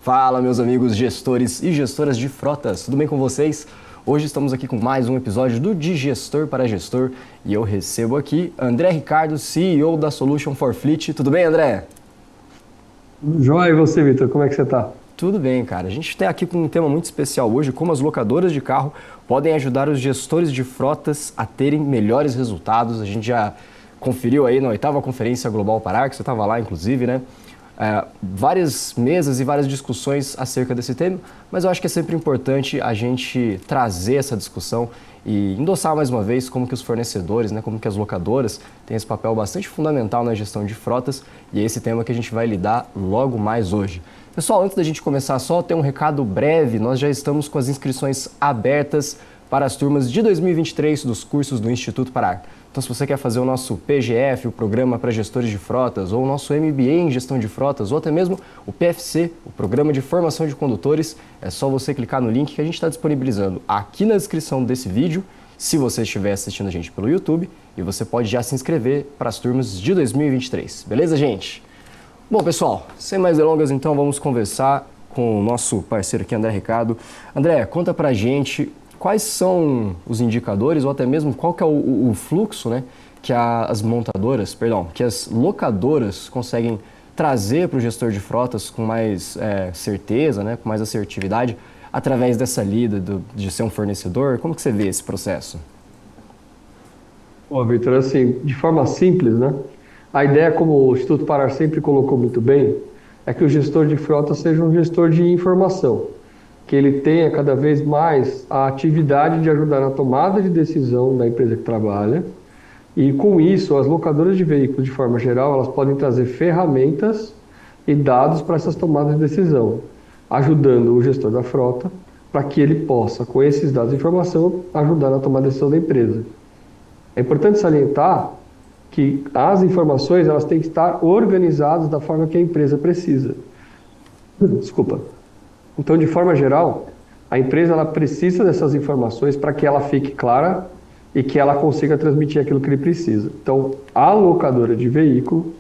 Fala, meus amigos gestores e gestoras de frotas, tudo bem com vocês? Hoje estamos aqui com mais um episódio do De Gestor para Gestor e eu recebo aqui André Ricardo, CEO da Solution for Fleet. Tudo bem, André? Joia, e você, Vitor? Como é que você está? Tudo bem, cara. A gente está aqui com um tema muito especial hoje, como as locadoras de carro podem ajudar os gestores de frotas a terem melhores resultados. A gente já conferiu aí na 8ª Conferência Global Parar, que você estava lá, inclusive, né? Várias mesas e várias discussões acerca desse tema, mas eu acho que é sempre importante a gente trazer essa discussão e endossar mais uma vez como que os fornecedores, né, como que as locadoras têm esse papel bastante fundamental na gestão de frotas e é esse tema que a gente vai lidar logo mais hoje. Pessoal, antes da gente começar, só ter um recado breve, nós já estamos com as inscrições abertas para as turmas de 2023 dos cursos do Instituto Parar. Então, se você quer fazer o nosso PGF, o Programa para Gestores de Frotas, ou o nosso MBA em Gestão de Frotas, ou até mesmo o PFC, o Programa de Formação de Condutores, é só você clicar no link que a gente está disponibilizando aqui na descrição desse vídeo, se você estiver assistindo a gente pelo YouTube, e você pode já se inscrever para as turmas de 2023. Beleza, gente? Bom, pessoal, sem mais delongas, então, vamos conversar com o nosso parceiro aqui, André Ricardo. André, conta pra gente quais são os indicadores, ou até mesmo qual que é o fluxo, né, que que as locadoras conseguem trazer para o gestor de frotas com mais certeza, né, com mais assertividade, através dessa lida de ser um fornecedor? Como que você vê esse processo? Bom, Vitor, assim, de forma simples, né? A ideia, como o Instituto Parar sempre colocou muito bem, é que o gestor de frota seja um gestor de informação, que ele tenha cada vez mais a atividade de ajudar na tomada de decisão da empresa que trabalha. E com isso, as locadoras de veículos, de forma geral, elas podem trazer ferramentas e dados para essas tomadas de decisão, ajudando o gestor da frota para que ele possa, com esses dados e informação, ajudar na tomada de decisão da empresa. É importante salientar que as informações elas têm que estar organizadas da forma que a empresa precisa. Desculpa. Então, de forma geral, a empresa ela precisa dessas informações para que ela fique clara e que ela consiga transmitir aquilo que ele precisa. Então, a locadora de veículo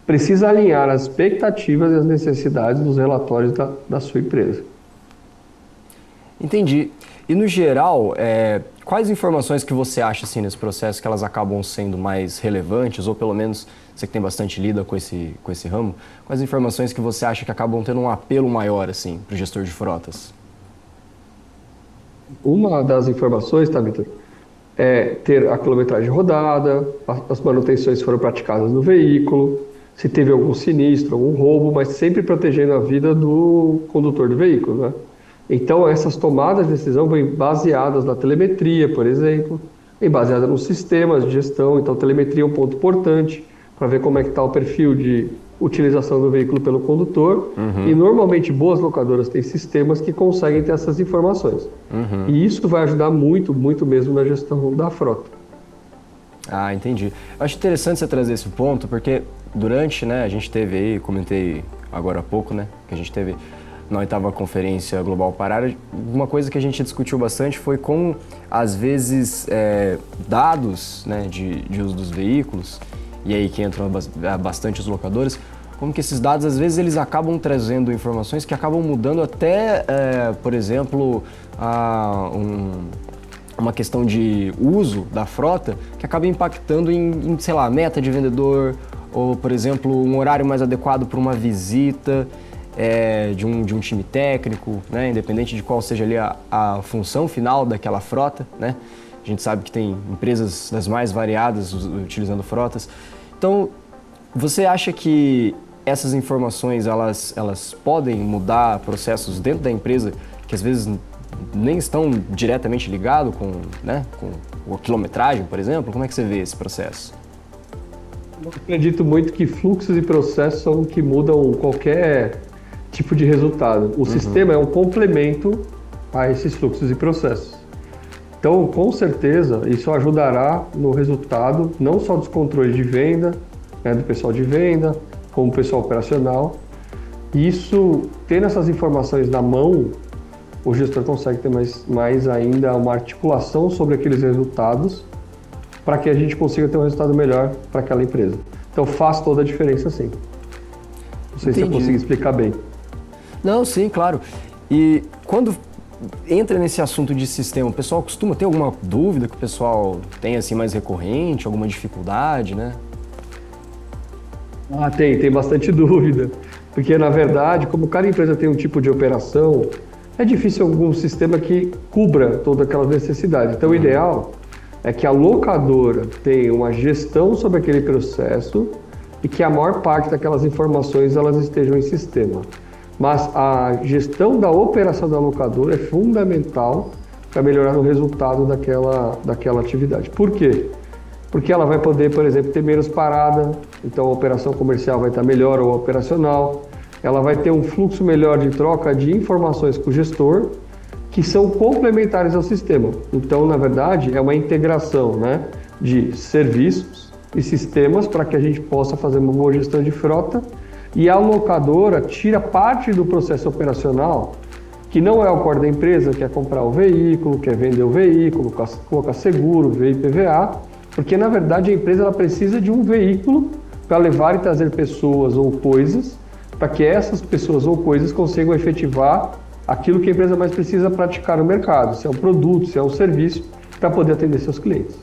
precisa alinhar as expectativas e as necessidades dos relatórios da sua empresa. Entendi. E no geral, quais informações que você acha assim, nesse processo que elas acabam sendo mais relevantes, ou pelo menos você que tem bastante lida com esse ramo, quais informações que você acha que acabam tendo um apelo maior assim, para o gestor de frotas? Uma das informações, tá, Vitor, é ter a quilometragem rodada, as manutenções foram praticadas no veículo, se teve algum sinistro, algum roubo, mas sempre protegendo a vida do condutor do veículo, né? Então, essas tomadas de decisão vêm baseadas na telemetria, por exemplo, e baseadas nos sistemas de gestão. Então, telemetria é um ponto importante para ver como é que está o perfil de utilização do veículo pelo condutor. E, normalmente, boas locadoras têm sistemas que conseguem ter essas informações. E isso vai ajudar muito, muito mesmo na gestão da frota. Ah, entendi. Eu acho interessante você trazer esse ponto, porque durante, né, a gente teve aí, comentei agora há pouco, né, que a gente teve na 8ª Conferência Global Parar, uma coisa que a gente discutiu bastante foi como, às vezes, dados, né, de uso dos veículos, e aí que entram bastante os locadores, como que esses dados, às vezes, eles acabam trazendo informações que acabam mudando até, por exemplo, uma questão de uso da frota, que acaba impactando em, sei lá, meta de vendedor, ou, por exemplo, um horário mais adequado para uma visita, de um time técnico, né? Independente de qual seja ali a função final daquela frota, né? A gente sabe que tem empresas das mais variadas utilizando frotas. Então, você acha que essas informações elas podem mudar processos dentro da empresa que às vezes nem estão diretamente ligados com a quilometragem, por exemplo? Como é que você vê esse processo? Eu acredito muito que fluxos e processos são o que mudam qualquer tipo de resultado. O sistema é um complemento a esses fluxos e processos. Então, com certeza, isso ajudará no resultado, não só dos controles de venda, né, do pessoal de venda, como do pessoal operacional. Isso, tendo essas informações na mão, o gestor consegue ter mais ainda uma articulação sobre aqueles resultados para que a gente consiga ter um resultado melhor para aquela empresa. Então, faz toda a diferença, sim. Não sei se eu consigo explicar bem. Não, sim, claro. E quando entra nesse assunto de sistema, o pessoal costuma ter alguma dúvida que o pessoal tem assim mais recorrente, alguma dificuldade, né? Ah, tem bastante dúvida. Porque, na verdade, como cada empresa tem um tipo de operação, é difícil algum sistema que cubra todas aquelas necessidades. Então, o ideal é que a locadora tenha uma gestão sobre aquele processo e que a maior parte daquelas informações elas estejam em sistema. Mas a gestão da operação da locadora é fundamental para melhorar o resultado daquela atividade. Por quê? Porque ela vai poder, por exemplo, ter menos parada, então a operação comercial vai estar melhor ou operacional, ela vai ter um fluxo melhor de troca de informações com o gestor, que são complementares ao sistema. Então, na verdade, é uma integração, né, de serviços e sistemas para que a gente possa fazer uma boa gestão de frota, e a locadora tira parte do processo operacional, que não é o core da empresa, que é comprar o veículo, que é vender o veículo, colocar seguro, ver IPVA, porque na verdade a empresa ela precisa de um veículo para levar e trazer pessoas ou coisas, para que essas pessoas ou coisas consigam efetivar aquilo que a empresa mais precisa praticar no mercado, se é um produto, se é um serviço, para poder atender seus clientes.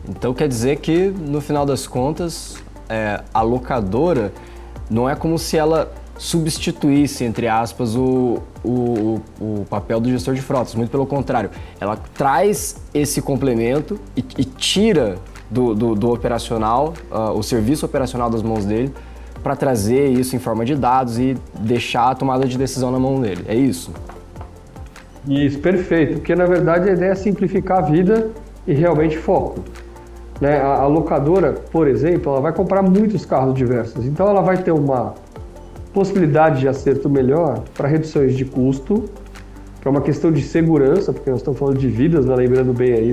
Então quer dizer que no final das contas a locadora não é como se ela substituísse, entre aspas, o papel do gestor de frotas. Muito pelo contrário, ela traz esse complemento e tira do operacional, o serviço operacional das mãos dele, para trazer isso em forma de dados e deixar a tomada de decisão na mão dele. É isso? Isso, perfeito. Porque na verdade a ideia é simplificar a vida e realmente foco. Né? A locadora, por exemplo, ela vai comprar muitos carros diversos, então ela vai ter uma possibilidade de acerto melhor para reduções de custo, para uma questão de segurança, porque nós estamos falando de vidas, né? Lembrando bem aí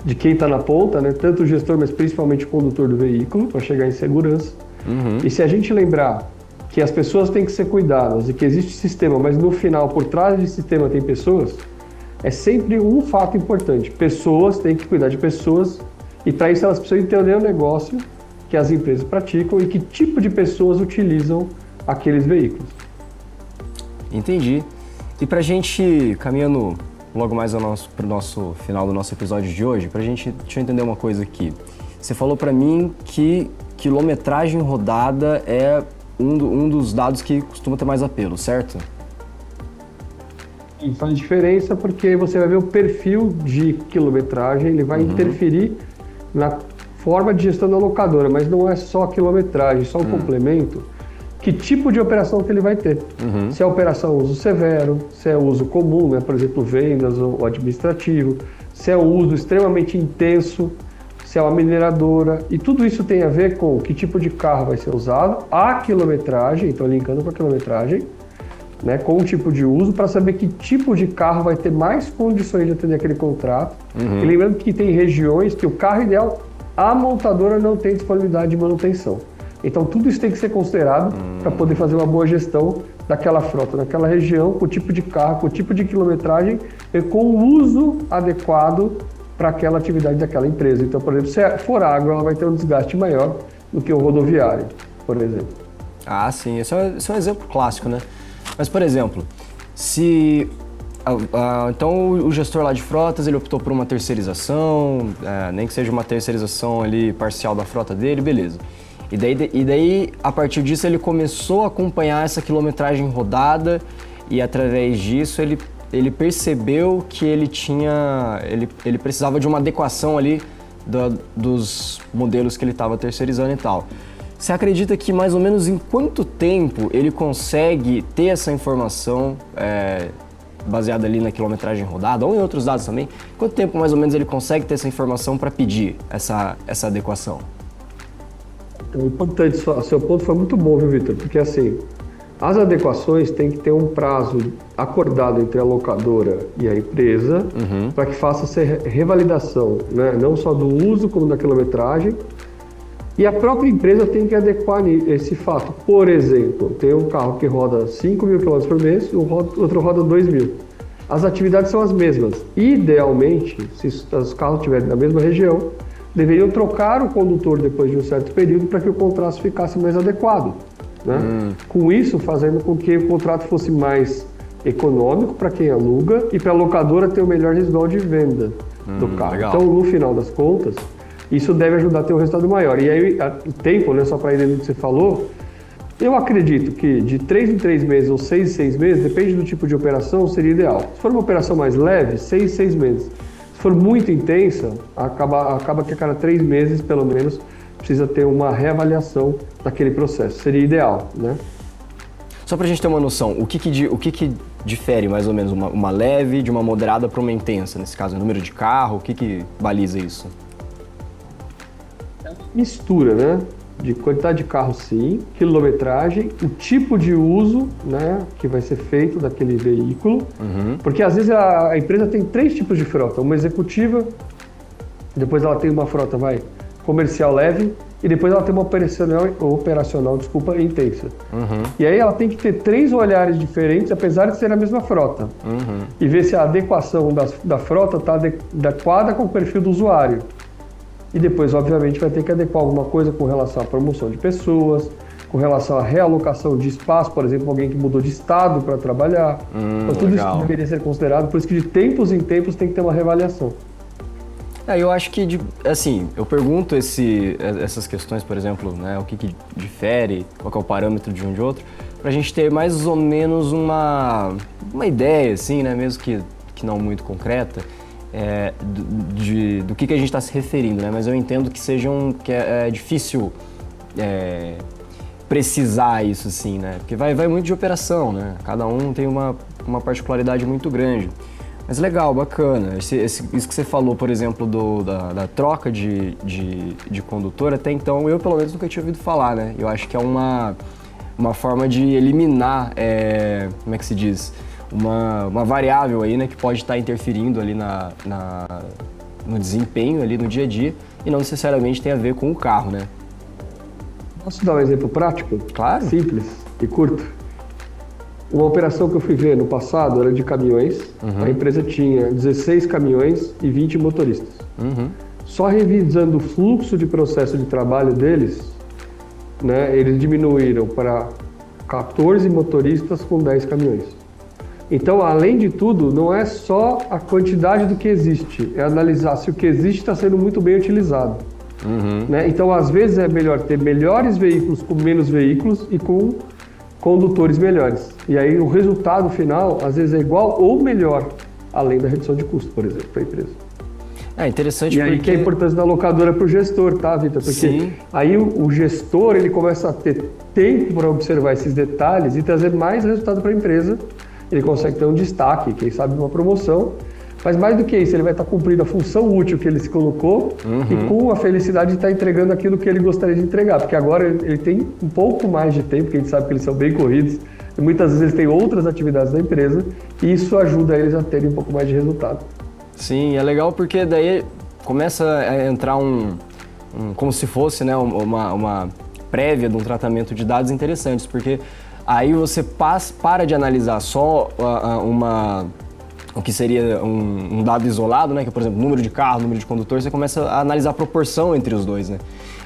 de quem está na ponta, né? Tanto o gestor, mas principalmente o condutor do veículo, para chegar em segurança. E se a gente lembrar que as pessoas têm que ser cuidadas e que existe sistema, mas no final, por trás desse sistema tem pessoas, é sempre um fato importante. Pessoas têm que cuidar de pessoas, e para isso elas precisam entender o negócio que as empresas praticam e que tipo de pessoas utilizam aqueles veículos. Entendi. E para a gente, caminhando logo mais para o nosso final do nosso episódio de hoje, deixa eu entender uma coisa aqui. Você falou para mim que quilometragem rodada é um dos dados que costuma ter mais apelo, certo? Isso faz diferença porque você vai ver o perfil de quilometragem, ele vai interferir na forma de gestão da locadora, mas não é só a quilometragem, só um complemento. Que tipo de operação que ele vai ter? Se é operação uso severo, se é uso comum, né? Por exemplo, vendas ou administrativo, se é um uso extremamente intenso, se é uma mineradora, e tudo isso tem a ver com que tipo de carro vai ser usado, a quilometragem, então linkando com a quilometragem, né, com o tipo de uso, para saber que tipo de carro vai ter mais condições de atender aquele contrato. E lembrando que tem regiões que o carro ideal, a montadora não tem disponibilidade de manutenção. Então tudo isso tem que ser considerado para poder fazer uma boa gestão daquela frota, naquela região, com o tipo de carro, com o tipo de quilometragem e com o uso adequado para aquela atividade daquela empresa. Então, por exemplo, se for água, ela vai ter um desgaste maior do que o rodoviário, por exemplo. Ah, sim. Esse é um exemplo clássico, né? Mas, por exemplo, se... então, o gestor lá de frotas, ele optou por uma terceirização, nem que seja uma terceirização ali parcial da frota dele, beleza. E daí, a partir disso, ele começou a acompanhar essa quilometragem rodada e, através disso, ele percebeu que ele precisava de uma adequação ali dos modelos que ele estava terceirizando e tal. Você acredita que mais ou menos em quanto tempo ele consegue ter essa informação baseada ali na quilometragem rodada ou em outros dados também? Quanto tempo mais ou menos ele consegue ter essa informação para pedir essa adequação? Então, importante, seu ponto foi muito bom, viu, Vitor? Porque assim, as adequações têm que ter um prazo acordado entre a locadora e a empresa para que faça essa revalidação, né? Não só do uso como da quilometragem. E a própria empresa tem que adequar esse fato. Por exemplo, tem um carro que roda 5 mil km por mês e o outro roda 2 mil. As atividades são as mesmas. Idealmente, se os carros estiverem na mesma região, deveriam trocar o condutor depois de um certo período para que o contraste ficasse mais adequado. né? Com isso, fazendo com que o contrato fosse mais econômico para quem aluga e para a locadora ter o melhor residual de venda do carro. Legal. Então, no final das contas, isso deve ajudar a ter um resultado maior. E aí, o tempo, né, só para ir no que você falou, eu acredito que de 3 em 3 meses ou 6 em 6 meses, depende do tipo de operação, seria ideal. Se for uma operação mais leve, 6 em 6 meses. Se for muito intensa, acaba que a cada 3 meses, pelo menos, precisa ter uma reavaliação daquele processo. Seria ideal, né? Só para a gente ter uma noção, o que difere mais ou menos uma leve de uma moderada para uma intensa? Nesse caso, o número de carro, o que baliza isso? Mistura, né? De quantidade de carro, sim, quilometragem, o tipo de uso, né, que vai ser feito daquele veículo, porque às vezes a empresa tem 3 tipos de frota, uma executiva, depois ela tem uma frota, comercial leve, e depois ela tem uma operacional, intensa. E aí ela tem que ter 3 olhares diferentes, apesar de ser a mesma frota, e ver se a adequação da frota está adequada com o perfil do usuário. E depois, obviamente, vai ter que adequar alguma coisa com relação à promoção de pessoas, com relação à realocação de espaço, por exemplo, alguém que mudou de estado para trabalhar. Então, tudo legal. isso deveria ser considerado, por isso que de tempos em tempos tem que ter uma reavaliação. Eu acho que, assim, eu pergunto essas questões, por exemplo, né, o que difere, qual que é o parâmetro de um de outro, para a gente ter mais ou menos uma ideia, assim, né, mesmo que não muito concreta, do que a gente está se referindo, né? Mas eu entendo que é difícil precisar isso, assim, né? Porque vai muito de operação, né? Cada um tem uma particularidade muito grande. Mas legal, bacana. Isso que você falou, por exemplo, da troca de condutor, até então eu pelo menos nunca tinha ouvido falar, né? Eu acho que é uma forma de eliminar, como é que se diz? Uma variável aí, né, que pode estar interferindo ali no desempenho ali no dia a dia e não necessariamente tem a ver com o carro, né? Posso dar um exemplo prático? Claro. Simples e curto. Uma operação que eu fui ver no passado era de caminhões. A empresa tinha 16 caminhões e 20 motoristas. Só revisando o fluxo de processo de trabalho deles, né, eles diminuíram para 14 motoristas com 10 caminhões. Então, além de tudo, não é só a quantidade do que existe, é analisar se o que existe está sendo muito bem utilizado. Né? Então, às vezes é melhor ter melhores veículos com menos veículos e com condutores melhores. E aí o resultado final, às vezes, é igual ou melhor, além da redução de custo, por exemplo, para a empresa. É interessante porque... E aí que é a importância da locadora para o gestor, tá, Vitor? Porque Sim. Aí o gestor, ele começa a ter tempo para observar esses detalhes e trazer mais resultado para a empresa. Ele consegue ter um destaque, quem sabe uma promoção, mas mais do que isso, ele vai estar cumprindo a função útil que ele se colocou e com a felicidade de estar entregando aquilo que ele gostaria de entregar, porque agora ele tem um pouco mais de tempo, porque a gente sabe que eles são bem corridos, e muitas vezes eles têm outras atividades da empresa, e isso ajuda eles a terem um pouco mais de resultado. Sim, é legal porque daí começa a entrar como se fosse, né, uma prévia de um tratamento de dados interessantes, porque aí você para de analisar só o que seria um dado isolado, né? Que é, por exemplo, número de carro, número de condutor, você começa a analisar a proporção entre os dois, né?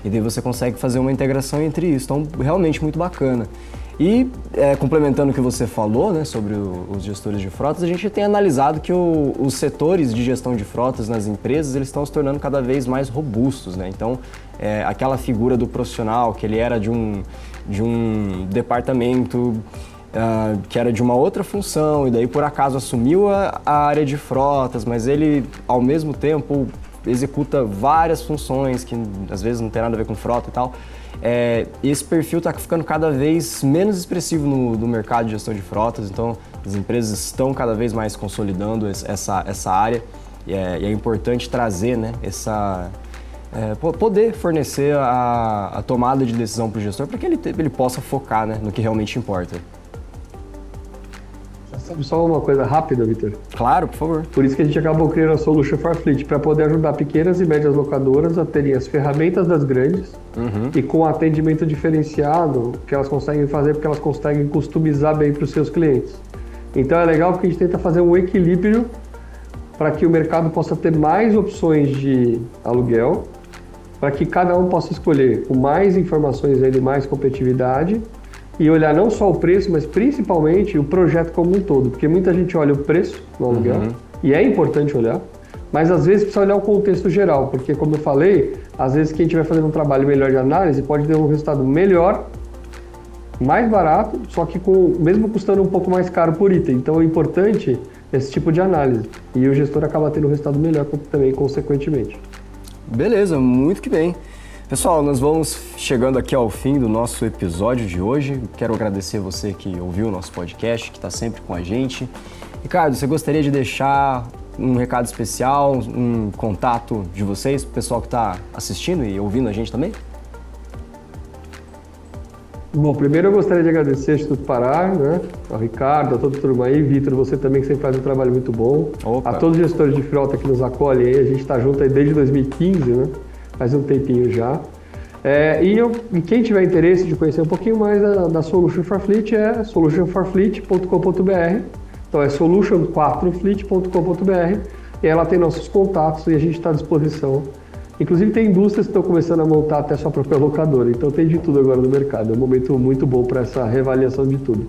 E daí você consegue fazer uma integração entre isso. Então, realmente muito bacana. E, complementando o que você falou, né, sobre os gestores de frotas, a gente tem analisado que os setores de gestão de frotas nas empresas, eles estão se tornando cada vez mais robustos, né? Então, aquela figura do profissional, que ele era de um departamento que era de uma outra função e daí por acaso assumiu a área de frotas, mas ele ao mesmo tempo executa várias funções que às vezes não tem nada a ver com frota e tal. Esse perfil está ficando cada vez menos expressivo no mercado de gestão de frotas, então as empresas estão cada vez mais consolidando essa área e é importante trazer, né, poder fornecer a tomada de decisão para o gestor para que ele possa focar, né, no que realmente importa. Sabe só uma coisa rápida, Vitor? Claro, por favor. Por isso que a gente acabou criando a Solution for Fleet, para poder ajudar pequenas e médias locadoras a terem as ferramentas das grandes e com atendimento diferenciado que elas conseguem fazer, porque elas conseguem customizar bem para os seus clientes. Então é legal porque a gente tenta fazer um equilíbrio para que o mercado possa ter mais opções de aluguel, para que cada um possa escolher com mais informações e mais competitividade e olhar não só o preço, mas principalmente o projeto como um todo, porque muita gente olha o preço no aluguel, e é importante olhar, mas às vezes precisa olhar o contexto geral, porque como eu falei, às vezes quem estiver fazendo um trabalho melhor de análise pode ter um resultado melhor, mais barato, só que mesmo custando um pouco mais caro por item. Então é importante esse tipo de análise, e o gestor acaba tendo um resultado melhor também, consequentemente. Beleza, muito que bem. Pessoal, nós vamos chegando aqui ao fim do nosso episódio de hoje. Quero agradecer você que ouviu o nosso podcast, que está sempre com a gente. Ricardo, você gostaria de deixar um recado especial, um contato de vocês, para o pessoal que está assistindo e ouvindo a gente também? Bom, primeiro eu gostaria de agradecer ao Instituto Parar, né? Ao Ricardo, a toda a turma aí, Vitor, você também que sempre faz um trabalho muito bom. Opa. A todos os gestores de frota que nos acolhem aí, a gente está junto aí desde 2015, né? Faz um tempinho já. E quem tiver interesse de conhecer um pouquinho mais da Solution for Fleet é solutionforfleet.com.br. Então é solution4fleet.com.br e ela tem nossos contatos e a gente está à disposição. Inclusive tem indústrias que estão começando a montar até sua própria locadora, então tem de tudo agora no mercado. É um momento muito bom para essa reavaliação de tudo.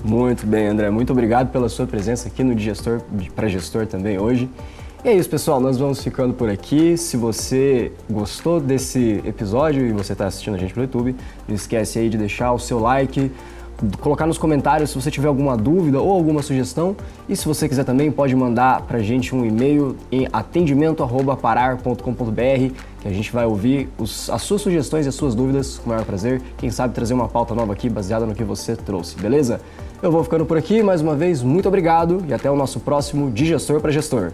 Muito bem, André. Muito obrigado pela sua presença aqui no De Gestor para Gestor também hoje. E é isso, pessoal. Nós vamos ficando por aqui. Se você gostou desse episódio e você está assistindo a gente pelo YouTube, não esquece aí de deixar o seu like, colocar nos comentários se você tiver alguma dúvida ou alguma sugestão. E se você quiser também, pode mandar para a gente um e-mail em atendimento@parar.com.br, que a gente vai ouvir as suas sugestões e as suas dúvidas com o maior prazer. Quem sabe trazer uma pauta nova aqui baseada no que você trouxe, beleza? Eu vou ficando por aqui. Mais uma vez, muito obrigado e até o nosso próximo De Gestor para Gestor.